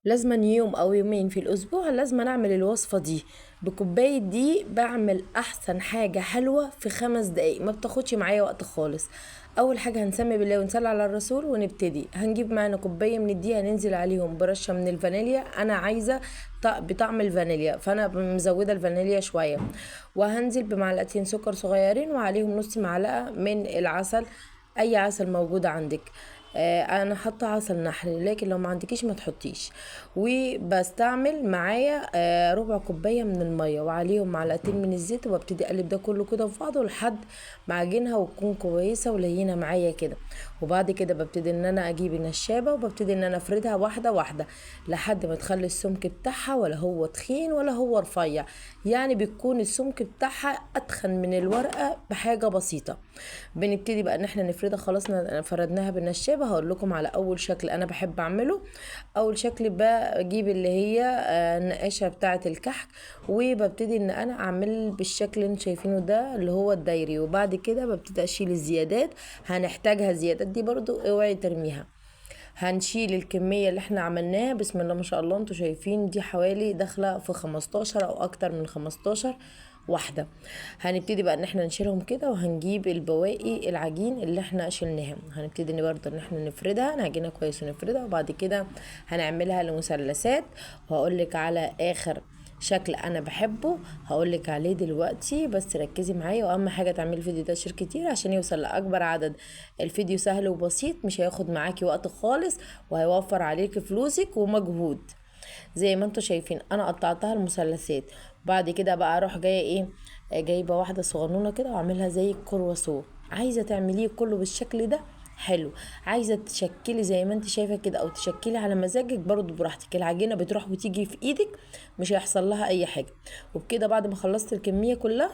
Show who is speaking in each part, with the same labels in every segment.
Speaker 1: لازما يوم او يومين في الاسبوع لازم اعمل الوصفة دي بكوباية دي. بعمل احسن حاجة حلوة في 5 دقايق، ما بتاخدش معايا وقت خالص. اول حاجة هنسمي بالله ونصلي على الرسول ونبتدي. هنجيب معانا كوباية من الدقيق، هننزل عليهم برشة من الفانيليا. انا عايزة بطعم الفانيليا، فانا مزودة الفانيليا شوية. وهنزل بمعلقتين سكر صغيرين وعليهم نص معلقة من العسل، اي عسل موجود عندك. انا حاطه عسل نحل، لكن لو ما عندكيش ما تحطيش. وبستعمل معايا ربع كوبايه من الميه وعليهم معلقتين من الزيت، وببتدي اقلب ده كله كده في بعضه لحد ما عجينها وتكون كويسه ولينه معايا كده. وبعد كده ببتدي ان انا اجيب النشابه وببتدي ان انا افردها واحده واحده لحد ما تخلي السمك بتاعها ولا هو تخين ولا هو رفيع. يعني بيكون السمك بتاعها اتخن من الورقه بحاجه بسيطه. بنبتدي بقى ان احنا نفردها. خلاص فردناها بالنشابه. هقول لكم على اول شكل انا بحب اعمله. اول شكل بجيب اللي هي النقاشه بتاعه الكحك، وببتدي ان انا اعمل بالشكل اللي انتوا شايفينه ده اللي هو الدايري. وبعد كده ببتدي اشيل الزيادات، هنحتاجها زيادات دي برضو اوعي ترميها. هنشيل الكمية اللي احنا عملناها. بسم الله ما شاء الله، انتوا شايفين دي حوالي داخلة في 15 او اكتر من 15 واحدة. هنبتدي بقى ان احنا نشيلهم كده، وهنجيب البواقي العجين اللي احنا شلناها. هنبتدي برضه ان احنا نفردها، نعجنها كويس ونفردها. وبعد كده هنعملها لمثلثات. وهقولك على اخر شكل انا بحبه هقولك عليه دلوقتي، بس ركزي معايا. واهم حاجه تعملي الفيديو ده شير كتير عشان يوصل لاكبر عدد. الفيديو سهل وبسيط، مش هياخد معاكي وقت خالص، وهيوفر عليكي فلوسك ومجهود. زي ما انتوا شايفين انا قطعتها المثلثات. بعد كده بقى اروح جايه ايه، جايبه واحده صغنونه كده واعملها زي الكرواسون. عايزه تعمليه كله بالشكل ده حلو، عايزه تشكلي زي ما انت شايفه كده او تشكلي على مزاجك برضو براحتك. العجينه بتروح وتيجي في ايدك، مش هيحصل لها اي حاجه. وبكده بعد ما خلصت الكميه كلها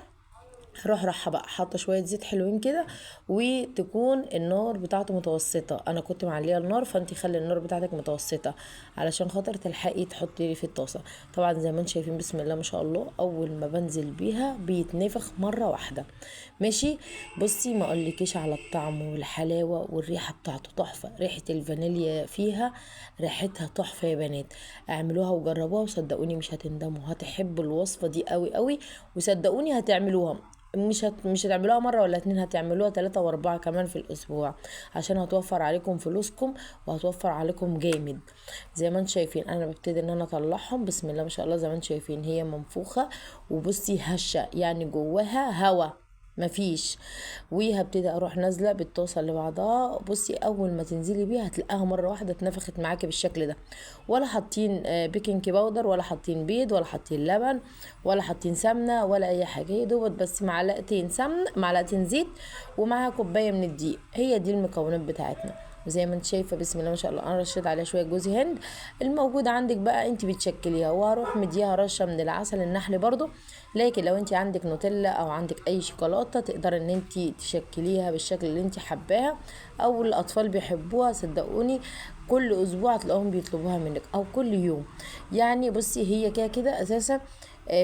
Speaker 1: هروح رايحه بقى حاطه شويه زيت حلوين كده. وتكون النار بتاعته متوسطه. انا كنت معليه النار، فانتي خلي النار بتاعتك متوسطه علشان خاطر تلحقي تحطي في الطاسه. طبعا زي ما انتم شايفين بسم الله ما شاء الله، اول ما بنزل بيها بيتنفخ مره واحده. ماشي. بصي ما اقولكيش على الطعم والحلاوه والريحه بتاعته تحفه. ريحه الفانيليا فيها ريحتها تحفه يا بنات. اعملوها وجربوها وصدقوني مش هتندموا، هتحبوا الوصفه دي قوي قوي. وصدقوني هتعملوها. مش هتعملوها مرة ولا اتنين، هتعملوها 3 و4 كمان في الأسبوع، عشان هتوفر عليكم فلوسكم وهتوفر عليكم جامد. زي ما انتم شايفين أنا ببتدي إن أنا أطلعهم. بسم الله ما شاء الله، زي ما انتم شايفين هي منفوخة. وبصي هشة، يعني جواها هوا مفيش. وهبتدي اروح نازله بالطاسه اللي بعضها. بصي اول ما تنزلي بيها هتلاقيها مره واحده اتنفخت معاكي بالشكل ده. ولا حاطين بيكنج باودر ولا حاطين بيض ولا حاطين لبن ولا حاطين سمنه ولا اي حاجه. هي دوبت بس معلقتين سمن، معلقتين زيت، ومعاها كوبايه من الدقيق. هي دي المكونات بتاعتنا. وزي ما انت شايفه بسم الله ما شاء الله انا رشيت عليها شويه جوز هند. الموجود عندك بقى انت بتشكليها. وهروح مديها رشه من العسل النحل برضو. لكن لو انت عندك نوتيلا او عندك اي شوكولاته تقدر ان انت تشكليها بالشكل اللي انت حباها او الاطفال بيحبوها. صدقوني كل اسبوع تلاقوهم بيطلبوها منك او كل يوم. يعني بصي هي كده كده اساسا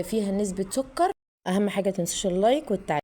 Speaker 1: فيها نسبه سكر. اهم حاجه تنسوش اللايك والتعليق.